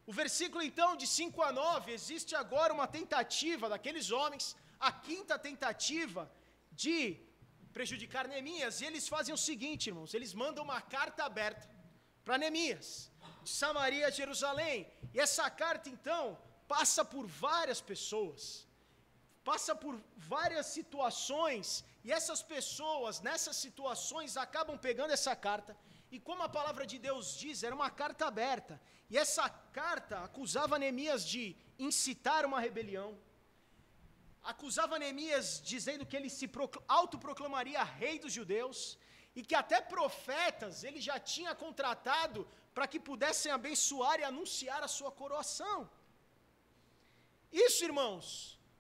O versículo então de 5 a 9, existe agora uma tentativa daqueles homens, a quinta tentativa de prejudicar Neemias, e eles fazem o seguinte, irmãos, eles mandam uma carta aberta para Neemias, de Samaria a Jerusalém, e essa carta então passa por várias pessoas, passa por várias situações, e essas pessoas, nessas situações, acabam pegando essa carta, e como a palavra de Deus diz, era uma carta aberta, e essa carta acusava Neemias de incitar uma rebelião, acusava Neemias dizendo que ele se autoproclamaria rei dos judeus, e que até profetas ele já tinha contratado para que pudessem abençoar e anunciar a sua coroação. Isso, irmãos,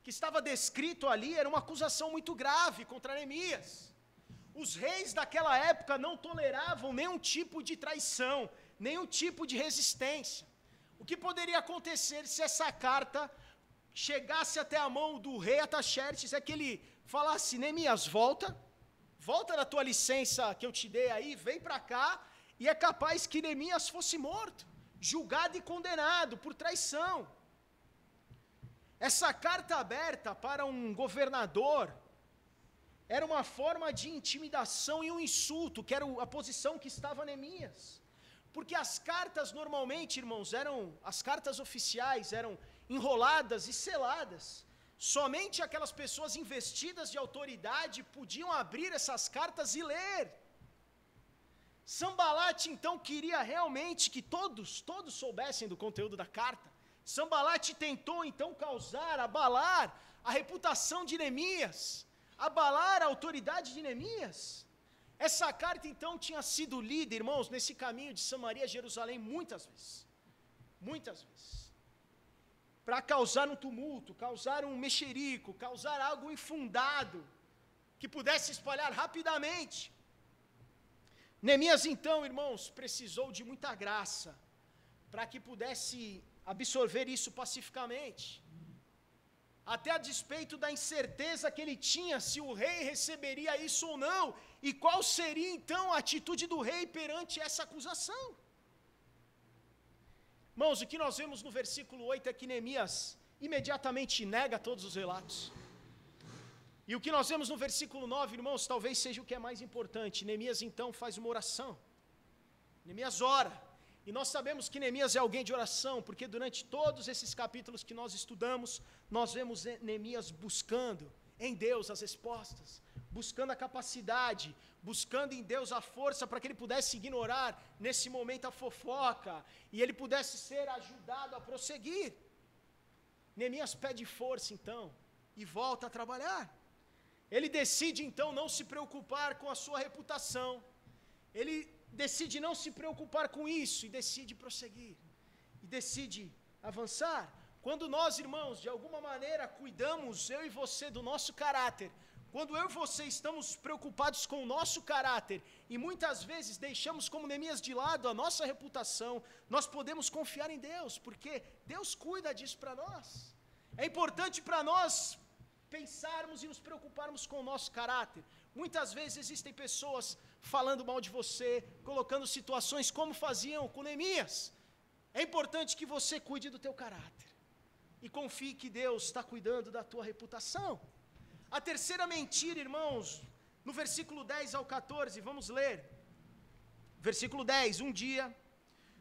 que estava descrito ali, era uma acusação muito grave contra Neemias. Os reis daquela época não toleravam nenhum tipo de traição, nenhum tipo de resistência. O que poderia acontecer se essa carta chegasse até a mão do rei Ataxerxes é que ele falasse: Neemias, volta da tua licença que eu te dei aí, vem para cá, e é capaz que Neemias fosse morto, julgado e condenado por traição. Essa carta aberta para um governador era uma forma de intimidação e um insulto, que era a posição que estava Neemias. Porque as cartas normalmente, irmãos, as cartas oficiais eram enroladas e seladas. Somente aquelas pessoas investidas de autoridade podiam abrir essas cartas e ler. Sanbalat então queria realmente que todos soubessem do conteúdo da carta. Sanbalat tentou então abalar a reputação de Neemias, abalar a autoridade de Neemias. Essa carta então tinha sido lida, irmãos, nesse caminho de Samaria a Jerusalém muitas vezes, para causar um tumulto, causar um mexerico, causar algo infundado, que pudesse espalhar rapidamente. Neemias então, irmãos, precisou de muita graça, para que pudesse absorver isso pacificamente, até a despeito da incerteza que ele tinha se o rei receberia isso ou não, e qual seria então a atitude do rei perante essa acusação. Irmãos, o que nós vemos no versículo 8 é que Neemias imediatamente nega todos os relatos. E o que nós vemos no versículo 9, irmãos, talvez seja o que é mais importante. Neemias então faz uma oração. Neemias ora. E nós sabemos que Neemias é alguém de oração, porque durante todos esses capítulos que nós estudamos, nós vemos Neemias buscando em Deus as respostas, buscando a capacidade, buscando em Deus a força para que ele pudesse ignorar nesse momento a fofoca, e ele pudesse ser ajudado a prosseguir. Neemias pede força então, e volta a trabalhar. Ele decide então não se preocupar com a sua reputação, ele decide não se preocupar com isso, e decide prosseguir, e decide avançar. Quando nós, irmãos, de alguma maneira cuidamos, eu e você, do nosso caráter, quando eu e você estamos preocupados com o nosso caráter, e muitas vezes deixamos como Neemias de lado a nossa reputação, nós podemos confiar em Deus, porque Deus cuida disso para nós. É importante para nós pensarmos e nos preocuparmos com o nosso caráter. Muitas vezes existem pessoas falando mal de você, colocando situações como faziam com Neemias. É importante que você cuide do teu caráter e confie que Deus está cuidando da tua reputação. A terceira mentira, irmãos, no versículo 10 ao 14, vamos ler. Versículo 10, um dia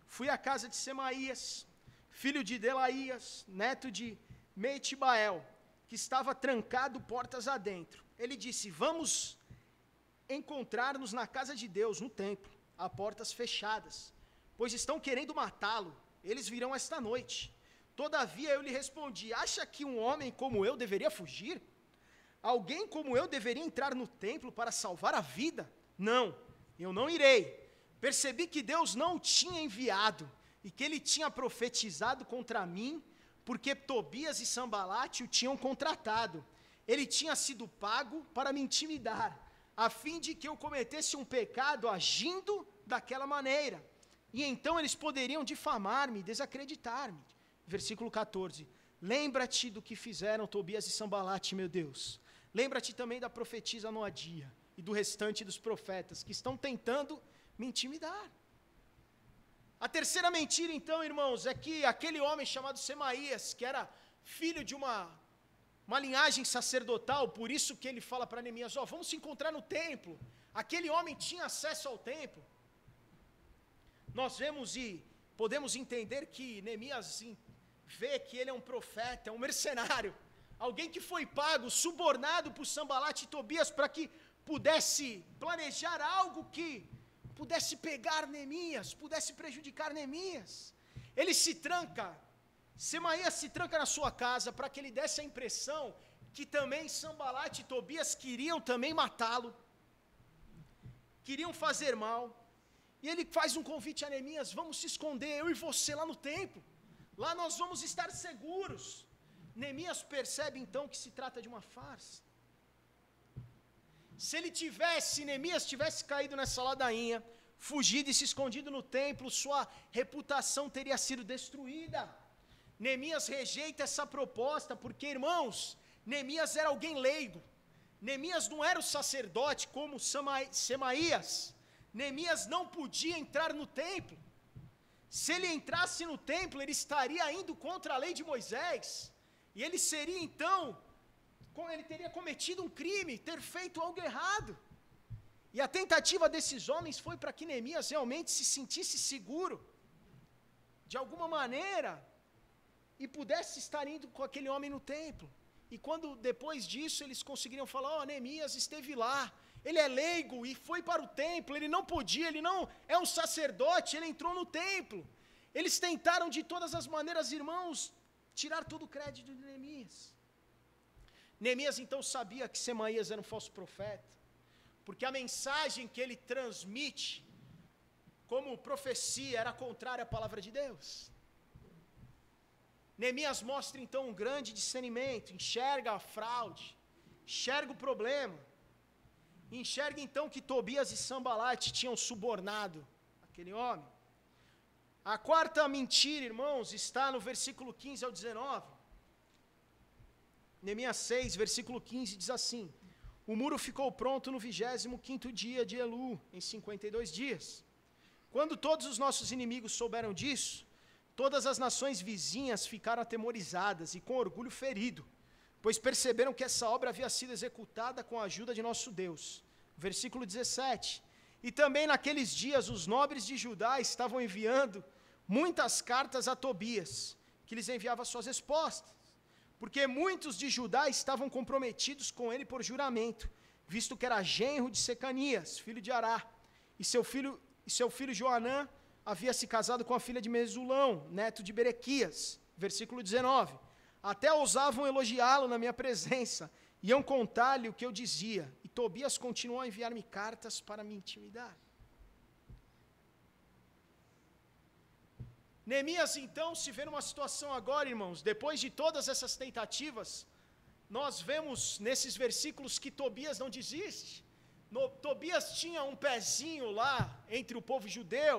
fui à casa de Semaías, filho de Delaías, neto de Meitibael, que estava trancado portas adentro. Ele disse: vamos encontrar-nos na casa de Deus, no templo, a portas fechadas, pois estão querendo matá-lo, eles virão esta noite. Todavia eu lhe respondi: acha que um homem como eu deveria fugir? Alguém como eu deveria entrar no templo para salvar a vida? Não, eu não irei. Percebi que Deus não o tinha enviado, e que ele tinha profetizado contra mim, porque Tobias e Sanbalat o tinham contratado. Ele tinha sido pago para me intimidar, a fim de que eu cometesse um pecado agindo daquela maneira. E então eles poderiam difamar-me, desacreditar-me. Versículo 14. Lembra-te do que fizeram Tobias e Sanbalat, meu Deus. Lembra-te também da profetisa Noadia e do restante dos profetas que estão tentando me intimidar. A A terceira mentira, então, irmãos, é que aquele homem chamado Semaías, que era filho de uma linhagem sacerdotal, por isso que ele fala para Neemias, vamos se encontrar no templo. Aquele homem tinha acesso ao templo. Nós vemos e podemos entender que Neemias vê que ele é um profeta, é um mercenário, alguém que foi pago, subornado por Sanbalat e Tobias para que pudesse planejar algo que pudesse pegar Neemias, pudesse prejudicar Neemias. Ele se tranca, Semaías se tranca na sua casa para que ele desse a impressão que também Sanbalat e Tobias queriam também matá-lo, queriam fazer mal. E ele faz um convite a Neemias, vamos se esconder, eu e você lá no templo, lá nós vamos estar seguros. Neemias percebe então que se trata de uma farsa. Se Neemias tivesse caído nessa ladainha, fugido e se escondido no templo, sua reputação teria sido destruída. Neemias rejeita essa proposta, porque, irmãos, Neemias era alguém leigo. Neemias não era o sacerdote como Semaías. Neemias não podia entrar no templo. Se ele entrasse no templo, ele estaria indo contra a lei de Moisés. E ele seria então, ele teria cometido um crime, ter feito algo errado. E a tentativa desses homens foi para que Neemias realmente se sentisse seguro, de alguma maneira, e pudesse estar indo com aquele homem no templo. E quando depois disso eles conseguiriam falar, Neemias esteve lá, ele é leigo e foi para o templo, ele não podia, ele não é um sacerdote, ele entrou no templo. Eles tentaram de todas as maneiras, irmãos, tirar todo o crédito de Neemias. Neemias então sabia que Semaías era um falso profeta, porque a mensagem que ele transmite como profecia era contrária à palavra de Deus. Neemias mostra então um grande discernimento, enxerga a fraude, enxerga o problema, enxerga então que Tobias e Sanbalat tinham subornado aquele homem. A quarta mentira, irmãos, está no versículo 15 ao 19. Neemias 6, versículo 15 diz assim: o muro ficou pronto no 25º dia de Elu, em 52 dias. Quando todos os nossos inimigos souberam disso, todas as nações vizinhas ficaram atemorizadas e com orgulho ferido, pois perceberam que essa obra havia sido executada com a ajuda de nosso Deus. Versículo 17. E também naqueles dias os nobres de Judá estavam enviando muitas cartas a Tobias, que lhes enviava suas respostas, porque muitos de Judá estavam comprometidos com ele por juramento, visto que era genro de Secanias, filho de Ará, e seu filho Joanã havia se casado com a filha de Mesulão, neto de Berequias. Versículo 19. Até ousavam elogiá-lo na minha presença, iam contar-lhe o que eu dizia, e Tobias continuou a enviar-me cartas para me intimidar. Neemias então se vê numa situação agora, irmãos, depois de todas essas tentativas, nós vemos nesses versículos que Tobias não desiste. Tobias tinha um pezinho lá entre o povo judeu,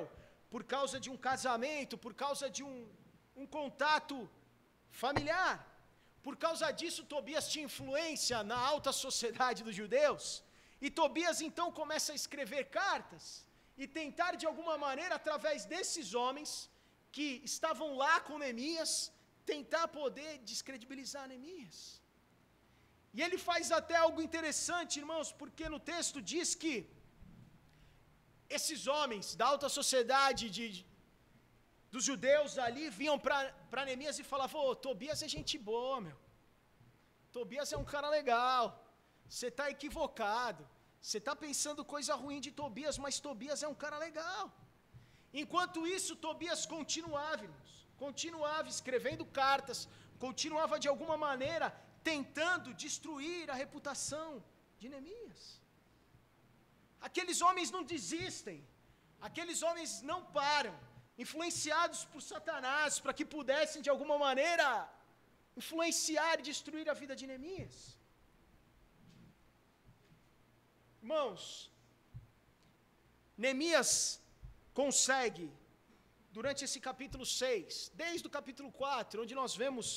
por causa de um casamento, por causa de um contato familiar. Por causa disso, Tobias tinha influência na alta sociedade dos judeus. E Tobias então começa a escrever cartas e tentar de alguma maneira, através desses homens que estavam lá com Neemias, tentar poder descredibilizar Neemias. E ele faz até algo interessante, irmãos, porque no texto diz que esses homens da alta sociedade dos judeus ali vinham para Neemias e falavam: Tobias é gente boa, meu. Tobias é um cara legal. Você está equivocado. Você está pensando coisa ruim de Tobias, mas Tobias é um cara legal. Enquanto isso, Tobias continuava, irmãos, continuava escrevendo cartas, continuava de alguma maneira tentando destruir a reputação de Neemias. Aqueles homens não desistem, aqueles homens não param, influenciados por Satanás, para que pudessem de alguma maneira influenciar e destruir a vida de Neemias. Irmãos, Neemias consegue, durante esse capítulo 6, desde o capítulo 4, onde nós vemos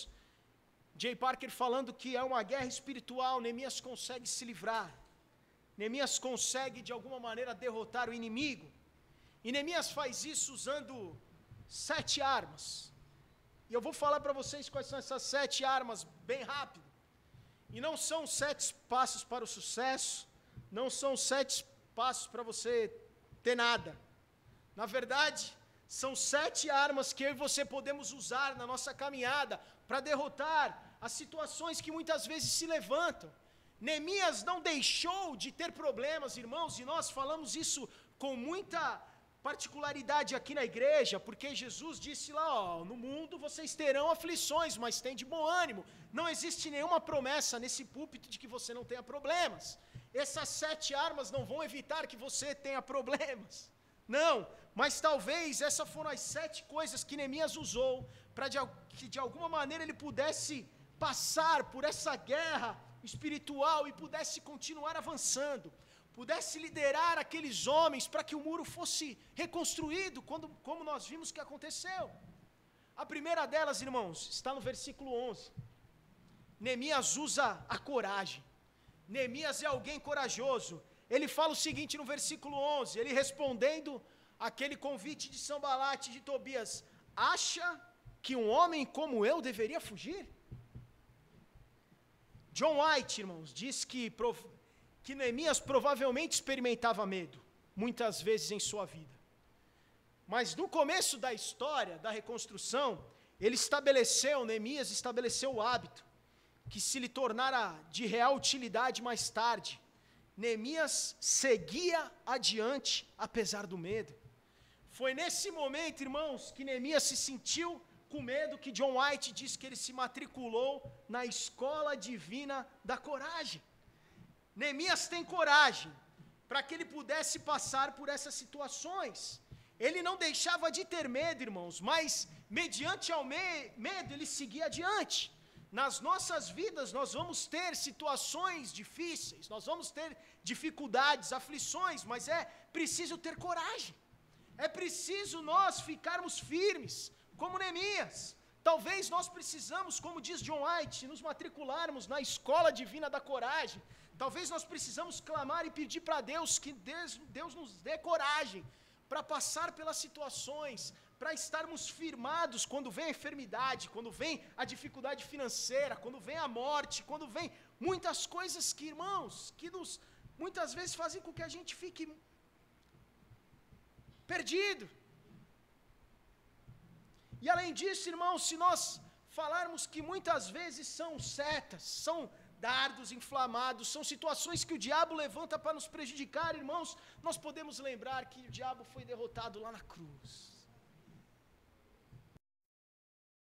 J. Parker falando que é uma guerra espiritual, Neemias consegue se livrar. Neemias consegue de alguma maneira derrotar o inimigo. E Neemias faz isso usando 7 armas. E eu vou falar para vocês quais são essas 7 armas bem rápido. E não são 7 passos para o sucesso, não são 7 passos para você ter nada. Na verdade, são 7 armas que eu e você podemos usar na nossa caminhada para derrotar as situações que muitas vezes se levantam. Neemias não deixou de ter problemas, irmãos, e nós falamos isso com muita particularidade aqui na igreja, porque Jesus disse lá, no mundo vocês terão aflições, mas tem de bom ânimo. Não existe nenhuma promessa nesse púlpito de que você não tenha problemas. Essas 7 armas não vão evitar que você tenha problemas. Não, mas talvez essas foram as 7 coisas que Neemias usou para que de alguma maneira ele pudesse passar por essa guerra espiritual e pudesse continuar avançando, pudesse liderar aqueles homens para que o muro fosse reconstruído, como nós vimos que aconteceu. A primeira delas, irmãos, está no versículo 11. Neemias usa a coragem. Neemias é alguém corajoso. Ele fala o seguinte no versículo 11, ele respondendo aquele convite de Sanbalate e de Tobias: acha que um homem como eu deveria fugir? John White, irmãos, diz que Neemias provavelmente experimentava medo, muitas vezes em sua vida. Mas no começo da história, da reconstrução, Neemias estabeleceu o hábito, que se lhe tornara de real utilidade mais tarde. Neemias seguia adiante, apesar do medo. Foi nesse momento, irmãos, que Neemias se sentiu com medo, que John White diz que ele se matriculou na escola divina da coragem. Neemias tem coragem para que ele pudesse passar por essas situações. Ele não deixava de ter medo, irmãos, mas mediante ao medo ele seguia adiante. Nas nossas vidas nós vamos ter situações difíceis, nós vamos ter dificuldades, aflições, mas é preciso ter coragem. É preciso nós ficarmos firmes, como Neemias. Talvez nós precisamos, como diz John White, nos matricularmos na escola divina da coragem. Talvez nós precisamos clamar e pedir para Deus que Deus nos dê coragem para passar pelas situações, para estarmos firmados quando vem a enfermidade, quando vem a dificuldade financeira, quando vem a morte, quando vem muitas coisas que, irmãos, que muitas vezes fazem com que a gente fique perdido. E além disso, irmãos, se nós falarmos que muitas vezes são setas, são dardos inflamados, são situações que o diabo levanta para nos prejudicar, irmãos, nós podemos lembrar que o diabo foi derrotado lá na cruz.